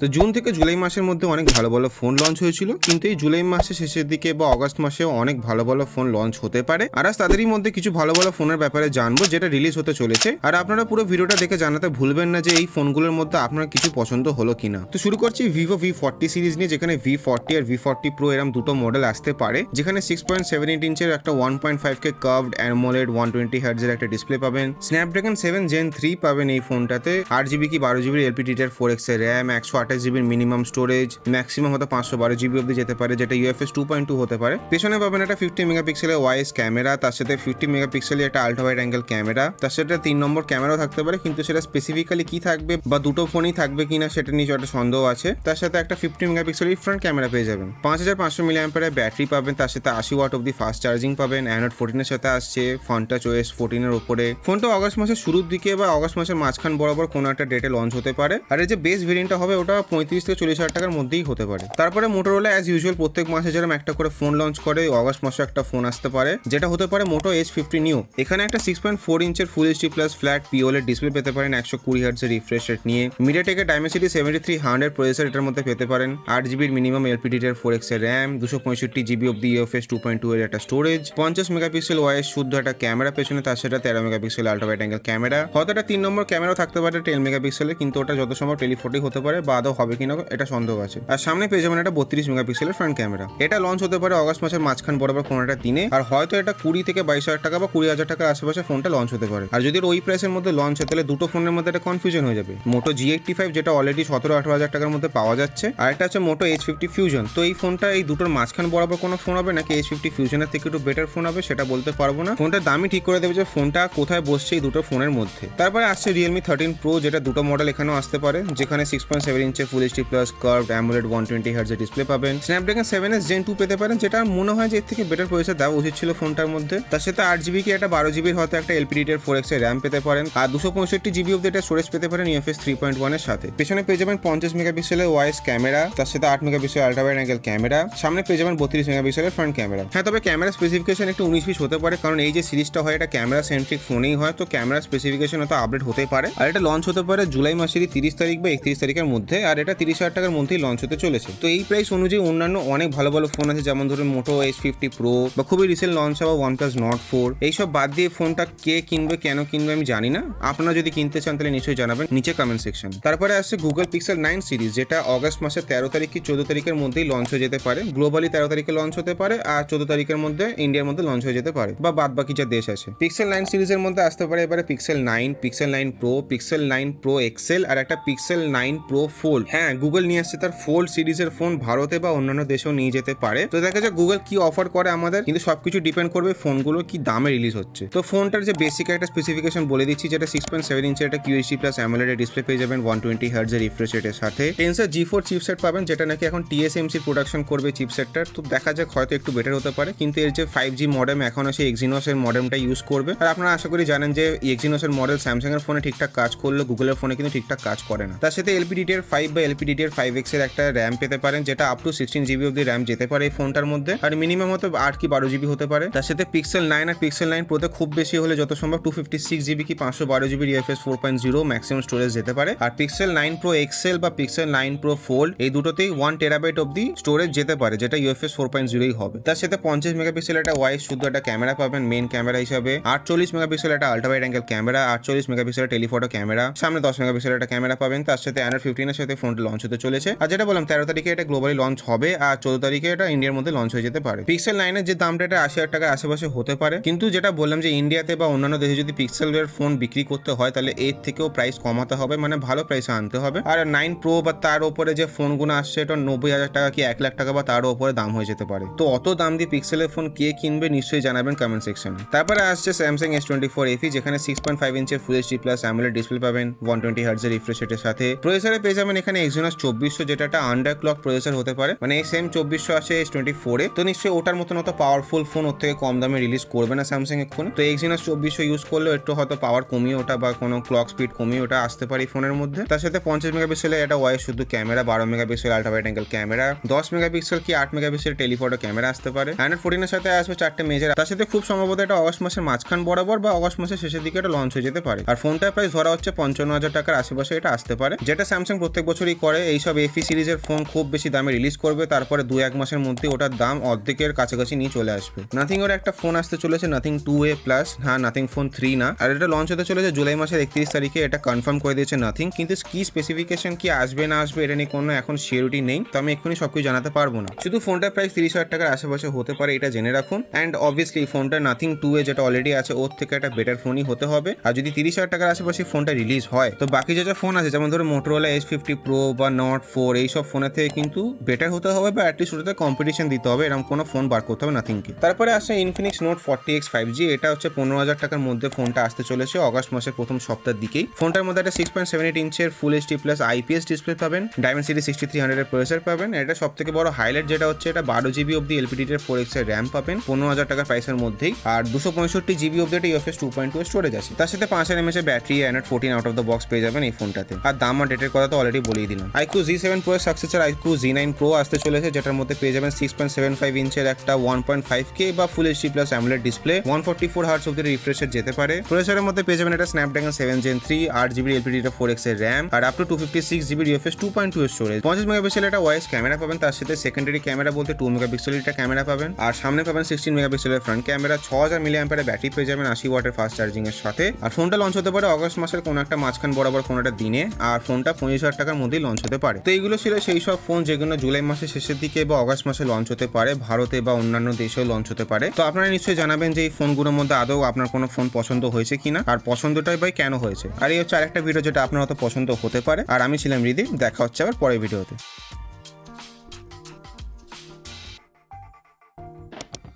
তো জুন থেকে জুলাই মাসের মধ্যে অনেক ভালো ভালো ফোন লঞ্চ হয়েছিল, কিন্তু এই জুলাই মাসের শেষের দিকে বা অগস্ট মাসেও অনেক ভালো ভালো ফোন লঞ্চ হতে পারে। আর আজ তাদেরই মধ্যে কিছু ভালো ভালো ফোনের ব্যাপারে জানবো যেটা রিলিজ হতে চলেছে। আর আপনারা পুরো ভিডিওটা দেখে জানাতে ভুলবেন না যে এই ফোনগুলোর মধ্যে আপনার কিছু পছন্দ হলো কিনা। তো শুরু করছি ভিভো V40 সিরিজ নিয়ে, যেখানে V40 আর V40 Pro এরকম দুটো মডেল আসতে পারে, যেখানে 6.78 ইঞ্চের একটা 1.5K কার্ভড অ্যামোলেড 120 হার্টজের একটা ডিসপ্লে পাবেন। স্ন্যাপড্রাগন 7 Gen 3 পাবেন এই ফোনটাতে। 8GB কি 12GB LPDDR 4X এর RAM, 128GB minimum storage, maximum হয়তো 512GB অব্দি যেতে পারে, যেটা UFS 2.2 হতে পারে। পেছনে পাবেন একটা 50 মেগাপিক্সেলের ওয়াইস ক্যামেরা, তার সাথে 50 মেগাপিক্সেলের একটা আল্ট্রা ওয়াইড অ্যাঙ্গেল ক্যামেরা, তার সাথে 3 নম্বর ক্যামেরাও থাকতে পারে, কিন্তু সেটা স্পেসিফিক্যালি কি থাকবে বা দুটো ফোনই থাকবে কিনা সেটা নিয়ে একটা সন্দেহ আছে। তার সাথে একটা 50 মেগাপিক্সেলের ফ্রন্ট ক্যামেরা পেয়ে যাবেন। 5500 mAh ব্যাটারি পাবেন, তার সাথে 80 ওয়াট অব্দি ফাস্ট চার্জিং পাবেন। অ্যান্ড্রয়েড 14 এর সাথে আসছে, ফোনটা OS 14 এর উপরে। ফোনটা অগস্ট মাসের শুরুর দিকে বা অগস্ট মাসের মাঝখান বরাবর কোনো একটা ডেটে লঞ্চ হতে পারে। আর এই যে বেস ভেরিয়েন্টটা হবে ওটা 35 থেকে 40 হাজার টাকার মধ্যেই হতে পারে। তারপরে মোটোরোলা অ্যাজ ইউজুয়াল প্রত্যেক মাসে যেরকম একটা করে ফোন লঞ্চ করে, অগস্ট মাসে একটা ফোন আসতে পারে, যেটা হতে পারে মোটো H50 নিউ। এখানে একটা 6.4 ইঞ্চের full HD plus flat POLED display পেতে পারেন 120 হার্টজের রিফ্রেশ রেট নিয়ে। মিডিয়াটেকের ডাইমেনসিটি 7300 প্রসেসর এটার মধ্যে পেতে পারেন। 8GB মিনিমাম LPDDR 4X এর র্যাম, 265GB অব্দি UFS 2.2 এর একটা স্টোরেজ, 50 মেগাপিক্সেল ওয়াইস শুদ্ধ একটা ক্যামেরা পেছনে, তার সাথে 13 megapixel ultra wide angle camera. হয়তো একটা 3 নম্বর ক্যামেরাও থাকতে পারে 10 মেগাপিক্সেলের, কিন্তু ওটা যত সম্ভব টেলিফোটোই হতে পারে বা আদৌ হবে কিনা এটা সন্দেহ আছে। আর সামনে পেয়ে যাবেন একটা 32 মেগাপিক্সেলের ফ্রন্ট ক্যামেরা। এটা লঞ্চ হতে পারে অগস্ট মাসের মাঝখান বরাবর কোনো একটা দিনে। আর হয়তো এটা 20 থেকে 22,000 টাকা বা 20,000 টাকার আশেপাশে ফোনটা লঞ্চ হতে পারে। আর যদি ওই প্রাইসের মধ্যে লঞ্চ হয় তাহলে দুটো ফোনের মধ্যে একটা কনফিউশন হয়ে যাবে। মোটো G85 যেটা অলরেডি 17-18 হাজার টাকার মধ্যে পাওয়া যাচ্ছে, আর একটা আছে মোটো H50 ফিউশন। তো এই ফোনটা এই দুটোর মাঝখান বরাবর কোনো ফোন হবে নাকি H50 ফিউশনের থেকে একটু বেটার ফোন হবে সেটা বলতে পারবো না। ফোনটার দামই ঠিক করে দেবে যে ফোনটা কোথায় বসছে এই দুটো ফোনের মধ্যে। তারপরে আসছে Realme 13 Pro, যেটা দুটো মডেল এখানেও আসতে পারে, যেখানে 6.7 ইঞ্চের full HD plus curved AMOLED 120 হার্টজের ডিসপ্লে পাবেন। স্ন্যাপড্রাগন 7S Gen 2 পেতে পারেন, যেটা মনে হয় যে এর থেকে বেটার প্রসেসর দেওয়া উচিত ছিল ফোনটার মধ্যে। তার সাথে 8GB কি একটা 12GB হয়তো একটা LPDDR 4X এর র্যাম পেতে পারেন, আর 265GB অব্দি একটা স্টোরেজ পেতে পারেন UFS 3.1 এর সাথে। পেছনে পেয়ে যাবেন 50 মেগাপিক্সেলের ওয়াইস ক্যামেরা, তার সাথে 8 megapixel ultra wide angle camera. সামনে পেয়ে যাবেন 32 মেগাপিক্সেলের ফ্রন্ট ক্যামেরা। হ্যাঁ, তবে ক্যামেরা স্পেসিফিকেশন একটু 19-20 হতে পারে, কারণ এই যে সিরিজটা হয় এটা ক্যামেরা সেন্ট্রিক ফোনেই হয়, তো ক্যামেরা স্পেসিফিকেশন হয়তো আপডেট হতে পারে। আর এটা লঞ্চ হতে পারে জুলাই মাসেরই 30 তারিখ বা 31 তারিখের মধ্যে, আর এটা 30,000 টাকার মধ্যেই লঞ্চ হতে চলেছে। তো এই প্রাইস অনুযায়ী অন্যান্য অনেক ভালো ভালো ফোন আছে, যেমন ধরুন মোটো H50 Pro বা খুবই রিসেন্ট লঞ্চ হওয়া OnePlus Nord 4। এইসব বাদ দিয়ে ফোনটা কে কিনবে কেন কিনবে আমি জানি না। আপনারা যদি কিনতে চান তাহলে নিশ্চয়ই জানাবেন নিচে কমেন্ট সেকশন। তারপরে আসছে Google Pixel 9 সিরিজ, যেটা অগস্ট মাসের 13 তারিখ কি 14 তারিখের মধ্যেই লঞ্চ হয়ে যেতে পারে। গ্লোবালি 13 তারিখে লঞ্চ হতে পারে, আর 14 তারিখের মধ্যে ইন্ডিয়ার মধ্যে লঞ্চ হয়ে যেতে পারে, বা বাদ বাকি যা দেশ আছে। Pixel 9 সিরিজের মধ্যে আসতে পারে এবারে Pixel 9, Pixel 9 Pro, Pixel 9 Pro XL আর একটা Pixel 9 Pro Fold। হ্যাঁ, গুগল নিয়ে আসছে তার Fold সিরিজের ফোন, ভারতে বা অন্যান্য দেশেও নিয়ে যেতে পারে। তো দেখা যাক গুগল কি অফার করে আমাদের, কিন্তু সবকিছু ডিপেন্ড করবে ফোনগুলো কি দামে রিলিজ হচ্ছে। তো ফোনটার যে বেসিক একটা স্পেসিফিকেশন বলে দিচ্ছি, যেটা 6.7 ইঞ্চের একটা QHD প্লাস AMOLED ডিসপ্লে পেয়ে যাবেন 120 হার্টজের রিফ্রেশ রেটের সাথে। Tensor G4 চিপসেট পাবেন, যেটা নাকি এখন TSMC প্রোডাকশন করবে চিপসেটটার। তো দেখা যাক হয়তো একটু বেটার হতে পারে, কিন্তু এর যে 5G মডেম এখনো সেই Exynos এর মডেমটা ইউজ করবে। আর আপনারা আশা করি জানেন যে Exynos এর মডেল স্যামসাং এর ফোনে ঠিকঠাক কাজ করলে গুগলের ফোনে কিন্তু ঠিকঠাক কাজ করে না। তার সাথে LPDDR 5 বা LPDDR 5X এর একটা র্যাম পেতে পারেন, যেটা আপ টু 16GB অব্দি র্যাম যেতে পারে এই ফোনটার মধ্যে, আর মিনিমাম হয়তো 8 কি 12GB হতে পারে। তার সাথে Pixel 9 আর Pixel 9 Pro তে খুব বেশি হলে যত সম্ভব 256GB কি 512GB UFS 4.0 ম্যাক্সিমাম স্টোরেজ যেতে পারে। আর Pixel 9 Pro XL বা Pixel 9 Pro Fold এই দুটোতেই 1TB অব্দি স্টোরেজ যেতে পারে, যেটা UFS 4.0ই হবে। তার সাথে 50 মেগাপিক্সেল একটা ওয়াইস শুদ্ধ একটা ক্যামেরা পাবেন মেইন ক্যামেরা হিসাবে, 48 মেগাপিক্সেল একটা ultra wide angle camera, 48 megapixel telephoto camera, সামনে 10 মেগাপিক্সেল একটা ক্যামেরা পাবেন। তার সাথে Android 15 এর সাথে ফোনটা লঞ্চ হতে চলেছে। আর যেটা বললাম 13 তারিখে এটা গ্লোবালি লঞ্চ হবে, আর 14 তারিখে এটা ইন্ডিয়ার মধ্যে লঞ্চ হয়ে যেতে পারে। Pixel 9 এর যে দামটা এটা 80,000 টাকার আশেপাশে হতে পারে, কিন্তু যেটা বললাম যে ইন্ডিয়াতে বা অন্যান্য দেশে যদি পিক্সেলের ফোন বিক্রি করতে হয় তাহলে এর থেকেও প্রাইস কমাতে হবে, মানে ভালো প্রাইসে আনতে হবে। আর 9 Pro বা তার উপরে যে ফোনগুলো আসছে এটা 90,000 টাকা কি 1 লাখ টাকা বা তারও উপরে দাম হয়ে যেতে পারে। তো অত দাম দিয়ে পিক্সেলের ফোন কে কিনবে নিশ্চয়ই জানাবেন কমেন্ট সেকশনে। তারপরে আসছে Samsung S24 FE, যেখানে 6.5 ইঞ্চের full HD plus AMOLED display পাবেন 120 হার্টজের রিফ্রেশ রেটের সাথে। প্রসেসরে পেয়ে যাবেন এখানে Exynos 2400, যেটা একটা আন্ডার ক্লক প্রসেসর হতে পারে, মানে এই সেম 2400 আসে S24 এ। তো নিশ্চয়ই ওটার মতন অত পাওয়ারফুল ফোন ওর থেকে কম দামে রিলিজ করবে না স্যামসাং এক্ষুনি। তো Exynos 2400 ইউজ করলেও একটু হয়তো পাওয়ার কমিয়ে ওটা বা কোনো ক্লক স্পিড কমিয়ে ওটা আসতে পারে এই ফোনের মধ্যে। তার সাথে 50 মেগাপিক্সেলের একটা ওয়াইস শুধু camera, 12 megapixel ultra wide angle camera, 10 megapixel কি 8 মেগাপিক্সেল টেলিফোটো ক্যামেরা আসতে পারে। Android 14 এর সাথে আসবে 4টে মেজর। তার সাথে খুব সম্ভবত এটা অগস্ট মাসের মাঝখান বরাবর বা অগস্ট মাসের শেষের দিকে এটা লঞ্চ হয়ে যেতে পারে। আর ফোনটার প্রাইস ধরা হচ্ছে 55,000 টাকার আশেপাশে এটা আসতে পারে, যেটা স্যামসাং প্রত্যেক বছরই করে এইসব এফি সিরিজের ফোন খুব বেশি দামে রিলিজ করবে, তারপরে 2-1 মাসের মধ্যে ওটার দাম অর্ধেকের কাছাকাছি নিয়ে চলে আসবে। নাথিং এর একটা ফোন আসতে চলেছে, নাথিং 2A প্লাস। হ্যাঁ, নাথিং ফোন 3 না, আর এটা লঞ্চ হতে চলেছে জুলাই মাসের 31 তারিখে, এটা কনফার্ম করে দিয়েছে নাথিং। কিন্তু কি স্পেসিফিকেশন কি আসবে না আসবে এটা নিয়ে কোনো এখন সিওরিটি নেই, তো আমি এক্ষুনি সবকিছু জানাতে পারবো না। শুধু ফোনটার প্রাইস 30,000 টাকার আশেপাশে হতে পারে, এটা জেনে রাখুন। অ্যান্ড অবভিয়াসলি ফোনটা নাথিং 2A যেটা অলরেডি আছে ওর থেকে একটা বেটার ফোনই হতে হবে। আর যদি 30,000 টাকার আশেপাশে ফোনটা রিলিজ হয়, তো বাকি যে ফোন আছে যেমন ধরো মোটরোলা H50 Pro বা Nord 4 এইসব ফোনের থেকে কিন্তু বেটার হতে হবে, বা অ্যাটলিস্ট ওটাতে কম্পিটিশন দিতে হবে, এরকম কোনো ফোন বার করতে হবে নাথিংকে। তারপরে আসছে ইনফিনিক্স নোট 40X 5G। এটা হচ্ছে 15,000 টাকার মধ্যে ফোনটা আসতে চলেছে অগস্ট মাসের প্রথম সপ্তাহের দিকেই। ফোনটার মধ্যে একটা 6.78 ইঞ্চের ফুল HD প্লাস IPS ডিসপ্লে পাবেন, Dimensity 6300 এর প্রসেসর পাবেন। এটা সব থেকে বড় হাইলাইট যেটা হচ্ছে এটা 12GB অব্দি LPDDR4X এর র্যাম পাবেন 15,000 টাকার প্রাইসের মধ্যেই, আর 265GB অব্দি একটা UFS 2.2 স্টোরেজ আছে। তার সাথে 5000 mAh battery, Android 14 out of the box পেয়ে যাবেন এই ফোনটাতে। আর দাম আর ডেটের কথা তো অলরেডি বলেই দিলাম। iQ Z7 Pro এর সাকসেসর iQ Z9 Pro আসতে চলেছে, যেটার মধ্যে পেয়ে যাবেন 6.75 ইঞ্চের একটা 1.5K বা ফুল HD plus AMOLED display, 144 hertz অব্দি রিফ্রেশ রেট যেতে পারে। প্রসেসরের মধ্যে পেয়ে যাবেন এটা Snapdragon 7 Gen 3, 8GB LPDDR4X এর র্যাম, আর আপ টু 256GB UFS 2.2 এর স্টোরেজ। 50 মেগাপিক্সেল একটা ওয়াইস ক্যামেরা পাবেন, তার সাথে সেকেন্ডারি ক্যামেরা বলতে 2 মেগাপিক্সেল একটা ক্যামেরা পাবেন, আর সামনে পাবেন 16 মেগাপিক্সেলের ফ্রন্ট ক্যামেরা, 6000 mAh এর ব্যাটারি পেয়ে যাবেন 80 ওয়াটের ফাস্ট চার্জিং এর সাথে। আর ফোনটা লঞ্চ হতে পারে অগস্ট মাসের কোনো একটা মাঝখান বরাবর কোনো একটা দিনে, আর ফোনটা 25,000 টাকার মধ্যেই লঞ্চ হতে পারে। তো এইগুলো ছিল সেই সব ফোন যেগুলো জুলাই মাসের শেষের দিকে বা অগস্ট মাসে লঞ্চ হতে পারে, ভারতে বা অন্যান্য দেশেও লঞ্চ হতে পারে। তো আপনারা নিশ্চয়ই জানাবেন যে এই ফোনগুলোর মধ্যে আদৌ আপনার কোনো ফোন পছন্দ হয়েছে কিনা, আর পছন্দটাই বা কেন হয়েছে। আর এই হচ্ছে আরেকটা ভিডিও যেটা আপনার হয়তো পছন্দ হতে পারে। আর আমি ছিলাম রিদীপ, দেখা হচ্ছে আবার পরের ভিডিওতে।